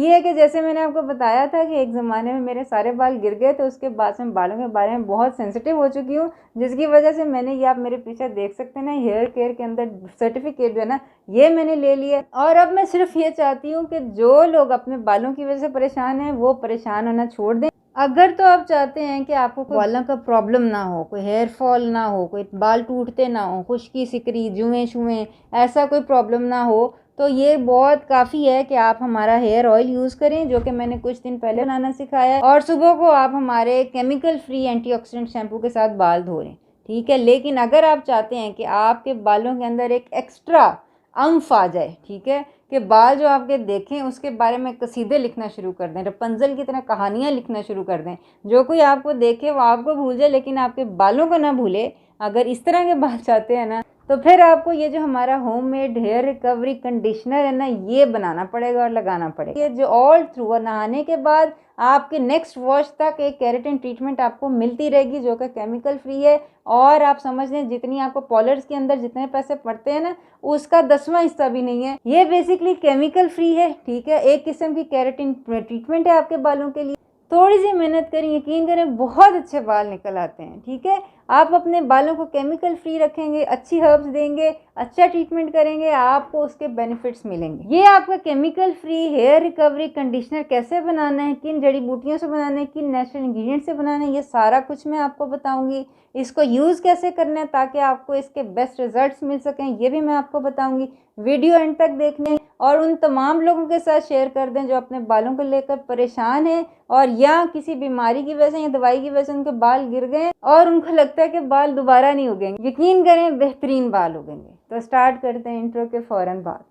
ये है कि जैसे मैंने आपको बताया था कि एक ज़माने में मेरे सारे बाल गिर गए, तो उसके बाद से मैं बालों के बारे में बहुत सेंसिटिव हो चुकी हूँ, जिसकी वजह से मैंने ये आप मेरे पीछे देख सकते हैं ना, हेयर केयर के अंदर सर्टिफिकेट जो है ना ये मैंने ले लिया। और अब मैं सिर्फ ये चाहती हूँ कि जो लोग अपने बालों की वजह से परेशान हैं वो परेशान होना छोड़ दें। अगर तो आप चाहते हैं कि आपको कोई बालों का प्रॉब्लम ना हो, कोई हेयर फॉल ना हो, कोई बाल टूटते ना हो, खुश्की सिकरी जुएँ शुएँ ऐसा कोई प्रॉब्लम ना हो, तो ये बहुत काफ़ी है कि आप हमारा हेयर ऑयल यूज़ करें, जो कि मैंने कुछ दिन पहले बनाना सिखाया है। और सुबह को आप हमारे केमिकल फ्री एंटीऑक्सीडेंट शैम्पू के साथ बाल धो लें, ठीक है। लेकिन अगर आप चाहते हैं कि आपके बालों के अंदर एक एक्स्ट्रा अम्फ आ जाए, ठीक है, कि बाल जो आपके देखें उसके बारे में कसीदे लिखना शुरू कर दें, रपंजल की तरह कहानियाँ लिखना शुरू कर दें, जो कोई आपको देखे वो आपको भूल जाए लेकिन आपके बालों को ना भूले। अगर इस तरह के बाल चाहते हैं ना, तो फिर आपको ये जो हमारा होममेड हेयर रिकवरी कंडीशनर है ना, ये बनाना पड़ेगा और लगाना पड़ेगा। ये जो ऑल थ्रू नहाने के बाद आपके नेक्स्ट वॉश तक एक केराटिन ट्रीटमेंट आपको मिलती रहेगी, जो कि केमिकल फ्री है। और आप समझ लें जितनी आपको पार्लर्स के अंदर जितने पैसे पड़ते हैं ना, उसका 10वां हिस्सा भी नहीं है। ये बेसिकली केमिकल फ्री है, ठीक है। एक किस्म की केराटिन ट्रीटमेंट है आपके बालों के लिए। थोड़ी सी मेहनत करें, यकीन करें बहुत अच्छे बाल निकल आते हैं, ठीक है। आप अपने बालों को केमिकल फ्री रखेंगे, अच्छी हर्ब्स देंगे, अच्छा ट्रीटमेंट करेंगे, आपको उसके बेनिफिट्स मिलेंगे। ये आपका chemical free hair recovery conditioner कैसे बनाना है, किन जड़ी बूटियों से बनाना है, किन नेचुरल इंग्रेडिएंट से बनाना है, ये सारा कुछ मैं आपको बताऊंगी। इसको यूज़ कैसे करना है ताकि आपको इसके बेस्ट रिजल्ट्स मिल सकें, ये भी मैं आपको बताऊंगी। वीडियो एंड तक देखने और उन तमाम लोगों के साथ शेयर कर दें जो अपने बालों को लेकर परेशान हैं और या किसी बीमारी की वजह से या दवाई की वजह से उनके बाल गिर गए और उनको लगता है कि बाल दोबारा नहीं उगेंगे। यकीन करें बेहतरीन बाल उगेंगे। तो स्टार्ट करते हैं इंट्रो के फ़ौरन बाद।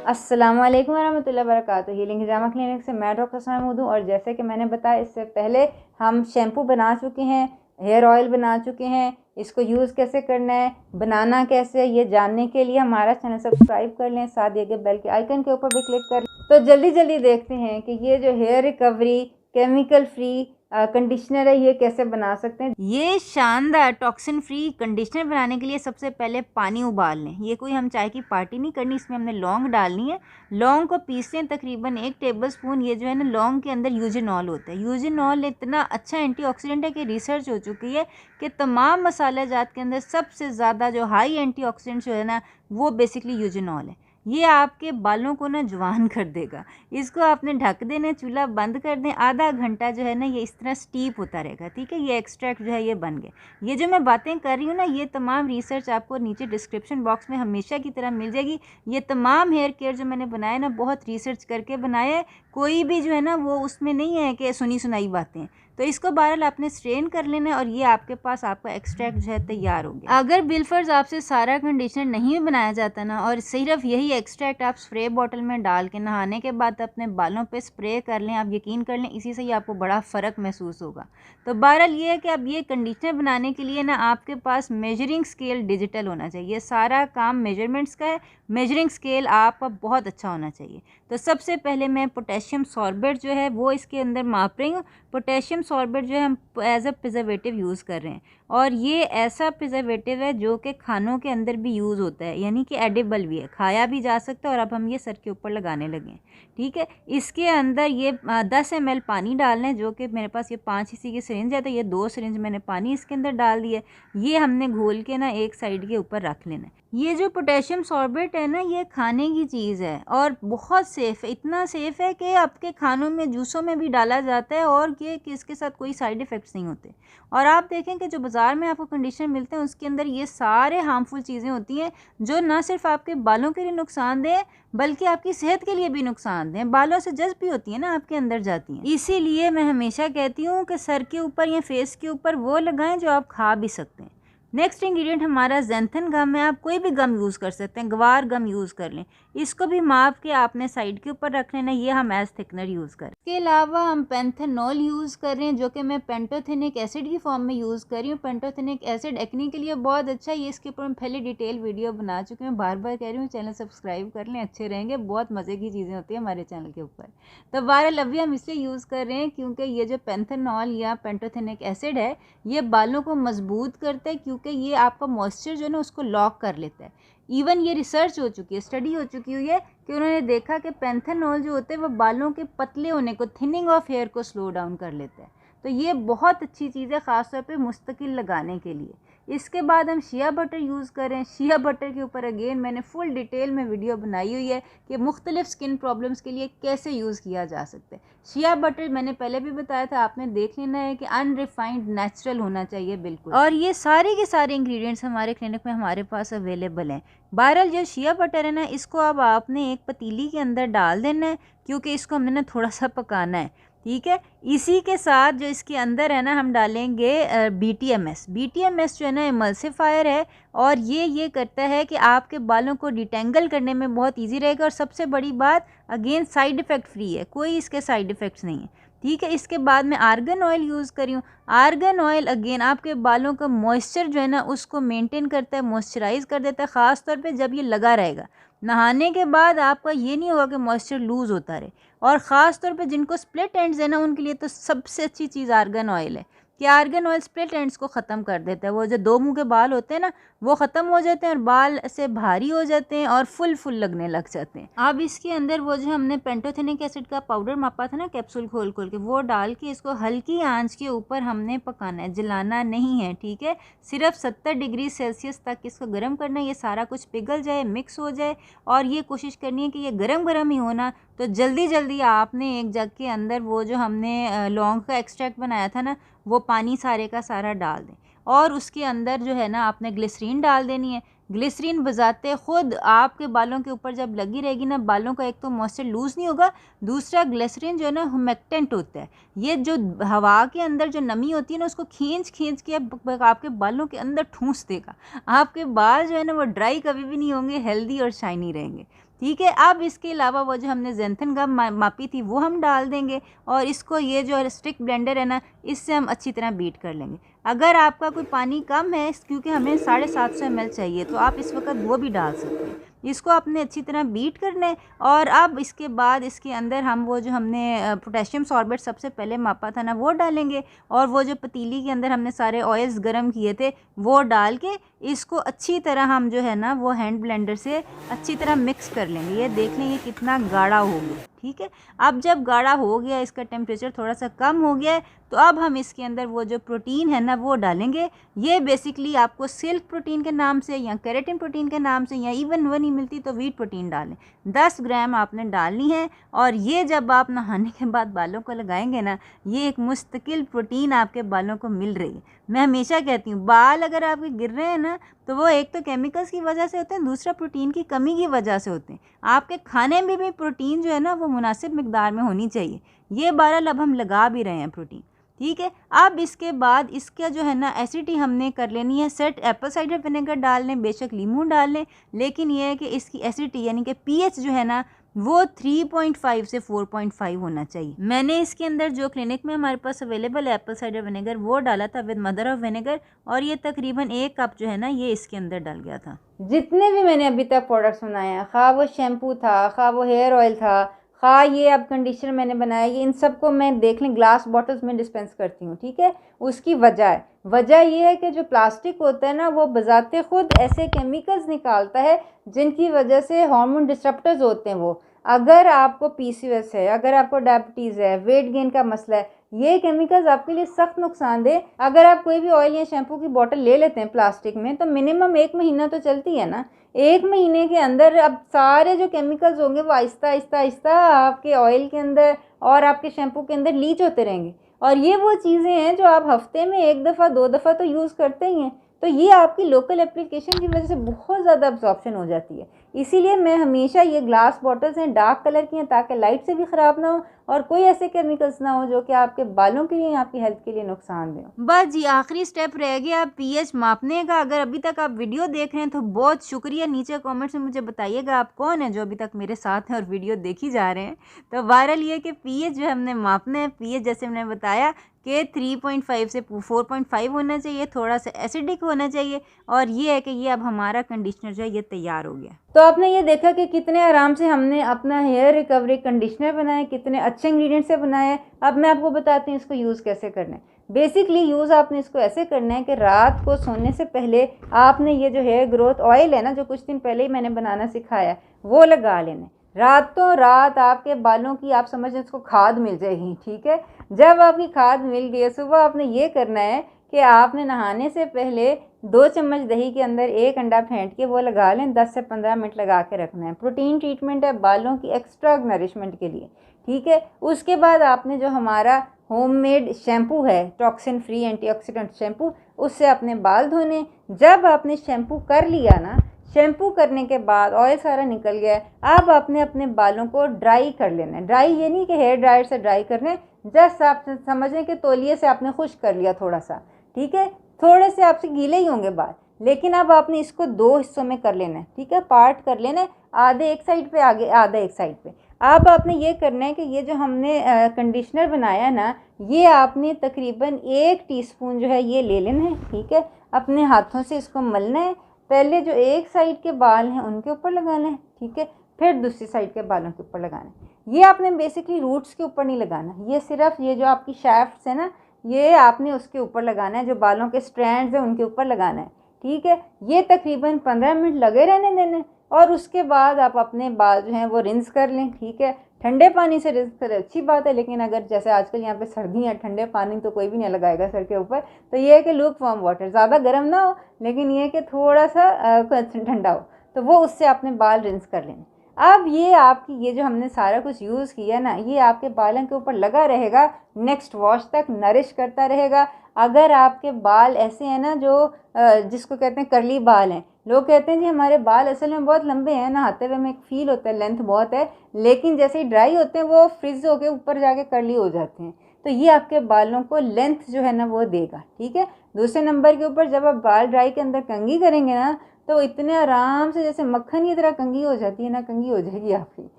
अस्सलाम वालेकुम वरहमतुल्लाहि वबरकातुहू। हीलिंग हिजामा क्लिनिक से मैं डॉक्टर सना महमूद हूँ। और जैसे कि मैंने बताया इससे पहले हम शैम्पू बना चुके हैं, हेयर ऑयल बना चुके हैं। इसको यूज़ कैसे करना है, बनाना कैसे है, ये जानने के लिए हमारा चैनल सब्सक्राइब कर लें, साथ दिए गए बेल के आइकन के ऊपर भी क्लिक कर लें। तो जल्दी जल्दी देखते हैं कि ये जो hair recovery chemical free conditioner है ये कैसे बना सकते हैं। ये शानदार टॉक्सिन फ्री कंडीशनर बनाने के लिए सबसे पहले पानी उबाल लें। ये कोई हम चाय की पार्टी नहीं करनी, इसमें हमने लौंग डालनी है। लौंग को पीस लें तकरीबन 1 टेबलस्पून। ये जो है ना लौंग के अंदर यूजेनॉल होता है। यूजेनॉल इतना अच्छा एंटीऑक्सीडेंट है कि रिसर्च हो चुकी है कि तमाम मसाला जात के अंदर सबसे ज़्यादा जो हाई एंटीऑक्सीडेंट जो है ना वो बेसिकली यूजेनॉल है। ये आपके बालों को ना जवान कर देगा। इसको आपने ढक देना, चूल्हा बंद कर दें, आधा घंटा जो है ना ये इस तरह स्टीप होता रहेगा, ठीक है। ये एक्सट्रैक्ट जो है ये बन गए। ये जो मैं बातें कर रही हूँ ना ये तमाम रिसर्च आपको नीचे डिस्क्रिप्शन बॉक्स में हमेशा की तरह मिल जाएगी। ये तमाम हेयर केयर जो मैंने बनाए ना बहुत रिसर्च करके बनाए है, कोई भी जो है ना वो उसमें नहीं है कि सुनी सुनाई बातें। तो इसको बहरहाल आपने स्ट्रेन कर लेना है और ये आपके पास आपका एक्सट्रैक्ट जो है तैयार हो गया। अगर बिलफर्ज आपसे सारा कंडीशनर नहीं बनाया जाता ना और सिर्फ यही एक्सट्रैक्ट आप स्प्रे बॉटल में डाल के नहाने के बाद अपने बालों पे स्प्रे कर लें, आप यकीन कर लें इसी से ही आपको बड़ा फ़र्क महसूस होगा। तो बहरहाल ये है कि अब ये कंडीशनर बनाने के लिए ना आपके पास मेजरिंग स्केल डिजिटल होना चाहिए। सारा काम मेजरमेंट्स का है, मेजरिंग स्केल आपका बहुत अच्छा होना चाहिए। तो सबसे पहले मैं पोटेशियम सॉर्बेट जो है वो इसके अंदर माप रही हूँ। पोटेशियम सॉर्बेट जो है हम एज अ प्रिजर्वेटिव यूज़ कर रहे हैं और ये ऐसा प्रिजर्वेटिव है जो कि खानों के अंदर भी यूज़ होता है, यानी कि एडिबल भी है, खाया भी जा सकता है। और अब हम ये सर के ऊपर लगाने लगे हैं, ठीक है। इसके अंदर ये 10 ml पानी डालना है, जो कि मेरे पास ये 5 cc की सिरिंज है तो ये 2 सिरिंज मैंने पानी इसके अंदर डाल दिया। ये हमने घोल के ना एक साइड के ऊपर रख लेना है। ये जो पोटेशियम सॉर्बेट है ना ये खाने की चीज़ है और बहुत सेफ़ है। इतना सेफ़ है कि आपके खानों में जूसों में भी डाला जाता है और ये कि इसके साथ कोई साइड इफ़ेक्ट्स नहीं होते। और आप देखें कि जो बाज़ार में आपको कंडीशनर मिलते हैं उसके अंदर ये सारे हार्मफुल चीज़ें होती हैं जो ना सिर्फ आपके बालों के लिए नुकसानदेह बल्कि आपकी सेहत के लिए भी नुकसानदेह। बालों से जज़्ब भी होती है ना आपके अंदर जाती हैं। इसीलिए मैं हमेशा कहती हूँ कि सर के ऊपर या फेस के ऊपर वो लगाएं जो आप खा भी सकते हैं। नेक्स्ट इंग्रेडिएंट हमारा ज़ैंथन गम है। आप कोई भी गम यूज़ कर सकते हैं, ग्वार गम यूज़ कर लें। इसको भी माप के आपने साइड के ऊपर रख लेना। ये हम एज थिकनर यूज़ करें। इसके अलावा हम पेंथेनॉल यूज़ कर रहे हैं जो कि मैं पेंटोथेनिक एसिड की फॉर्म में यूज़ कर रही हूँ। पेंटोथेनिक एसिड एक्ने के लिए बहुत अच्छा है। ये इसके ऊपर मैं पहले डिटेल वीडियो बना चुके हैं, बार बार कह रही हूँ चैनल सब्सक्राइब कर लें, अच्छे रहेंगे। बहुत मज़े की चीज़ें होती हैं हमारे चैनल के ऊपर। तो बहरहाल अभी हम इसलिए यूज़ कर रहे हैं क्योंकि ये जो पेंथेनॉल या पेंटोथेनिक एसिड है ये बालों को मजबूत करता है, क्योंकि क्योंकि ये आपका मॉइस्चर जो है ना उसको लॉक कर लेता है। इवन ये रिसर्च हो चुकी है, स्टडी हो चुकी हुई है कि उन्होंने देखा कि पैंथेनॉल जो होते हैं वो बालों के पतले होने को, थिनिंग ऑफ हेयर को स्लो डाउन कर लेता है। तो ये बहुत अच्छी चीज़ है ख़ासतौर पे मुस्तकिल लगाने के लिए। इसके बाद हम शिया बटर यूज़ करें। शिया बटर के ऊपर अगेन मैंने फुल डिटेल में वीडियो बनाई हुई है कि मुख्तलिफ स्किन प्रॉब्लम्स के लिए कैसे यूज़ किया जा सकता है। शिया बटर मैंने पहले भी बताया था, आपने देख लेना है कि अनरिफाइंड नेचुरल होना चाहिए बिल्कुल। और ये सारे के सारे इंग्रेडिएंट्स हमारे क्लिनिक में हमारे पास अवेलेबल हैं। बहरहाल जो शिया बटर है ना, इसको अब आपने एक पतीली के अंदर डाल देना है, क्योंकि इसको हमने ना थोड़ा सा पकाना है, ठीक है। इसी के साथ जो इसके अंदर है ना हम डालेंगे BTMS। BTMS जो है ना इमल्सिफायर है, और ये करता है कि आपके बालों को डिटेंगल करने में बहुत इजी रहेगा। और सबसे बड़ी बात, अगेन साइड इफ़ेक्ट फ्री है, कोई इसके साइड इफ़ेक्ट्स नहीं है, ठीक है। इसके बाद मैं आर्गन ऑयल यूज़ करी हूँ। आर्गन ऑयल अगेन आपके बालों का मॉइस्चर जो है ना उसको मेंटेन करता है, मॉइस्चराइज़ कर देता है, ख़ास तौर पे जब ये लगा रहेगा। नहाने के बाद आपका ये नहीं होगा कि मॉइस्चर लूज़ होता रहे। और ख़ास तौर पे जिनको स्प्लिट एंड्स है ना, उनके लिए तो सबसे अच्छी चीज़ आर्गन ऑयल है कि आर्गन ऑयल स्प्लिट एंड्स को ख़त्म कर देता है। वो जो दो मुंह के बाल होते हैं ना, वो ख़त्म हो जाते हैं और बाल से भारी हो जाते हैं और फुल लगने लग जाते हैं। अब इसके अंदर वो जो हमने पेंटोथेनिक एसिड का पाउडर मापा था ना कैप्सूल खोल के, वो डाल के इसको हल्की आंच के ऊपर हमने पकाना है, जलाना नहीं है, ठीक है। सिर्फ 70 डिग्री सेल्सियस तक इसको गर्म करना है, ये सारा कुछ पिघल जाए, मिक्स हो जाए। और ये कोशिश करनी है कि ये गरम ही होना। तो जल्दी आपने एक जग के अंदर वो जो हमने लौंग का एक्सट्रैक्ट बनाया था ना, वो पानी सारे का सारा डाल दें। और उसके अंदर जो है ना आपने ग्लिसरीन डाल देनी है। ग्लिसरीन बजाते खुद आपके बालों के ऊपर जब लगी रहेगी ना, बालों का एक तो मॉइस्चर लूज़ नहीं होगा, दूसरा ग्लिसरीन जो है ना हुमेक्टेंट होता है। ये जो हवा के अंदर जो नमी होती है ना, उसको खींच के आपके बालों के अंदर ठूंस देगा। आपके बाल जो है ना वो ड्राई कभी भी नहीं होंगे, हेल्दी और शाइनी रहेंगे, ठीक है। अब इसके अलावा वो जो हमने ज़ैंथन गम मापी थी वो हम डाल देंगे, और इसको ये जो स्टिक ब्लेंडर है ना, इससे हम अच्छी तरह बीट कर लेंगे। अगर आपका कोई पानी कम है, क्योंकि हमें 750 ml चाहिए, तो आप इस वक्त वो भी डाल सकते हैं। इसको आपने अच्छी तरह बीट करना है। और अब इसके बाद इसके अंदर हम वो जो हमने पोटेशियम सॉर्बेट सबसे पहले मापा था ना, वो डालेंगे। और वो जो पतीली के अंदर हमने सारे ऑयल्स गर्म किए थे वो डाल के इसको अच्छी तरह हम जो है ना वो हैंड ब्लेंडर से अच्छी तरह मिक्स कर लेंगे। ये देख लेंगे कितना गाढ़ा हो गया, ठीक है। अब जब गाढ़ा हो गया, इसका टेम्परेचर थोड़ा सा कम हो गया है, तो अब हम इसके अंदर वो जो प्रोटीन है ना वो डालेंगे। ये बेसिकली आपको सिल्क प्रोटीन के नाम से या केराटिन प्रोटीन के नाम से, या इवन वो नहीं मिलती तो व्हीट प्रोटीन डालें। 10 ग्राम आपने डालनी है। और ये जब आप नहाने के बाद बालों को लगाएंगे ना, ये एक मुस्तकिल प्रोटीन आपके बालों को मिल रही है। मैं हमेशा कहती हूँ, बाल अगर आपके गिर रहे हैं ना, तो वो एक तो केमिकल्स की वजह से होते हैं, दूसरा प्रोटीन की कमी की वजह से होते हैं। आपके खाने में भी प्रोटीन जो है ना वो मुनासिब मिकदार में होनी चाहिए। ये बहरहाल अब हम लगा भी रहे हैं प्रोटीन, ठीक है। अब इसके बाद इसका जो है ना एसिडिटी हमने कर लेनी है सेट। एप्पल साइडर विनेगर डाल लें, बेशक लीमू डाल लें, लेकिन यह है कि इसकी एसिडिटी यानी कि pH जो है ना वो 3.5 से 4.5 होना चाहिए। मैंने इसके अंदर जो क्लिनिक में हमारे पास अवेलेबल है एप्पल साइडर विनेगर, वो डाला था विद मदर ऑफ विनेगर, और ये तकरीबन 1 कप जो है ना ये इसके अंदर डल गया था। जितने भी मैंने अभी तक प्रोडक्ट्स बनाए हैं, खा वो शैम्पू था, खा वो हेयर ऑयल था, खा ये अब कंडीशनर मैंने बनाया, ये इन सबको मैं देख लें ग्लास बॉटल्स में डिस्पेंस करती हूँ, ठीक है। उसकी वजह ये है कि जो प्लास्टिक होता है ना वो बजाते खुद ऐसे केमिकल्स निकालता है जिनकी वजह से हार्मोन डिस्ट्रप्टर्स होते हैं। वो अगर आपको PCOS है, अगर आपको डायबिटीज़ है, वेट गेन का मसला है, ये केमिकल्स आपके लिए सख्त नुकसानदेह। अगर आप कोई भी ऑयल या शैम्पू की बोतल ले लेते हैं प्लास्टिक में, तो मिनिमम 1 महीना तो चलती है ना। 1 महीने के अंदर अब सारे जो केमिकल्स होंगे वो आहिस्ता आपके ऑयल के अंदर और आपके शैम्पू के अंदर लीच होते रहेंगे। और ये वो चीज़ें हैं जो आप हफ्ते में 1 दफ़ा 2 दफ़ा तो यूज़ करते ही हैं, तो ये आपकी लोकल एप्लीकेशन की वजह से बहुत ज़्यादा अब्जॉर्प्शन हो जाती है। इसीलिए मैं हमेशा ये ग्लास बॉटल्स हैं डार्क कलर की हैं, ताकि लाइट से भी ख़राब ना हो और कोई ऐसे केमिकल्स ना हो जो कि आपके बालों के लिए, आपकी हेल्थ के लिए नुकसान दें। बस जी आखिरी स्टेप रह गया pH मापने का। अगर अभी तक आप वीडियो देख रहे हैं तो बहुत शुक्रिया। नीचे कमेंट्स में मुझे बताइएगा आप कौन है जो अभी तक मेरे साथ हैं और वीडियो देखी जा रहे हैं। तो वायरल ये कि pH जो हमने मापना है, pH जैसे मैंने बताया कि 3.5 से 4.5 होना चाहिए, थोड़ा सा एसिडिक होना चाहिए। और ये है कि ये अब हमारा कंडीशनर जो है ये तैयार हो गया। तो आपने ये देखा कि कितने आराम से हमने अपना हेयर रिकवरी कंडीशनर बनाया, कितने अच्छे इंग्रेडिएंट से बनाया है। अब मैं आपको बताती हूँ इसको यूज़ कैसे करना है। बेसिकली यूज़ आपने इसको ऐसे करना है कि रात को सोने से पहले आपने ये जो हेयर ग्रोथ ऑयल है ना, जो कुछ दिन पहले ही मैंने बनाना सिखाया, वो लगा लेना है। रातों रात आपके बालों की आप समझें उसको खाद मिल जाएगी। ठीक है, जब आपकी खाद मिल गई, सुबह आपने ये करना है कि आपने नहाने से पहले 2 चम्मच दही के अंदर 1 अंडा फेंट के वो लगा लें। 10 से 15 मिनट लगा के रखना है। प्रोटीन ट्रीटमेंट है बालों की एक्स्ट्रा नरिशमेंट के लिए। ठीक है, उसके बाद आपने जो हमारा होममेड शैम्पू है, टॉक्सिन फ्री एंटीऑक्सीडेंट शैम्पू, उससे अपने बाल धोने। जब आपने शैम्पू कर लिया ना, शैम्पू करने के बाद ऑयल सारा निकल गया है, अब आपने अपने बालों को ड्राई कर लेना है। ड्राई ये नहीं कि हेयर ड्रायर से ड्राई करने, जस्ट आप समझें कि तौलिए से आपने खुश्क कर लिया थोड़ा सा। ठीक है, थोड़े से आपसे गीले ही होंगे बाल, लेकिन अब आपने इसको 2 हिस्सों में कर लेना है। ठीक है, पार्ट कर लेना है, आधे एक साइड पे, आगे आधा एक साइड पे। अब आपने ये करना है कि ये जो हमने कंडीशनर बनाया ना, ये आपने तकरीबन 1 टीस्पून जो है ये ले लेना है। ठीक है, अपने हाथों से इसको मलना है। पहले जो एक साइड के बाल हैं उनके ऊपर लगाना है। ठीक है, फिर दूसरी साइड के बालों के ऊपर लगाना है। ये आपने बेसिकली रूट्स के ऊपर नहीं लगाना, ये सिर्फ ये जो आपकी शैफ्ट्स है ना, ये आपने उसके ऊपर लगाना है, जो बालों के स्ट्रैंड्स हैं उनके ऊपर लगाना है। ठीक है, ये तकरीबन 15 मिनट लगे रहने देने, और उसके बाद आप अपने बाल जो हैं वो रिंस कर लें। ठीक है, ठंडे पानी से रिंस करें अच्छी बात है, लेकिन अगर जैसे आजकल यहाँ पे सर्दी है, ठंडे पानी तो कोई भी नहीं लगाएगा सर के ऊपर, तो ये है कि लूक वार्म वाटर, ज़्यादा गर्म ना हो, लेकिन ये है कि थोड़ा सा ठंडा हो, तो वो उससे आपने बाल रिंस कर लेने। अब ये आपकी ये जो हमने सारा कुछ यूज़ किया ना, ये आपके बालों के ऊपर लगा रहेगा, नेक्स्ट वॉश तक नरिश करता रहेगा। अगर आपके बाल ऐसे हैं ना जो जिसको कहते हैं करली बाल हैं, लोग कहते हैं जी हमारे बाल असल में बहुत लंबे हैं, नहाते हुए में एक फील होता है लेंथ बहुत है, लेकिन जैसे ही ड्राई होते हैं वो फ्रिज होके ऊपर जाके करली हो जाते हैं, तो ये आपके बालों को लेंथ जो है ना वो देगा। ठीक है, दूसरे नंबर के ऊपर जब आप बाल ड्राई के अंदर कंघी करेंगे ना, तो इतने आराम से जैसे मक्खन की तरह कंघी हो जाती है ना, कंघी हो जाएगी आपकी।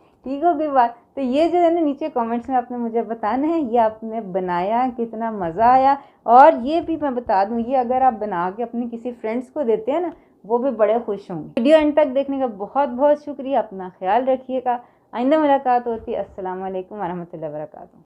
ठीक होगी बात। तो ये जो है ना नीचे कमेंट्स में आपने मुझे बताना है ये आपने बनाया, कितना मज़ा आया। और ये भी मैं बता दूं, ये अगर आप बना के अपने किसी फ्रेंड्स को देते हैं ना, वो भी बड़े खुश होंगे। वीडियो एंड तक देखने का बहुत बहुत शुक्रिया। अपना ख्याल रखिएगा। आइंदा मुलाकात होती है। अस्सलाम वालेकुम वरहमतुल्लाहि वबरकातुहू।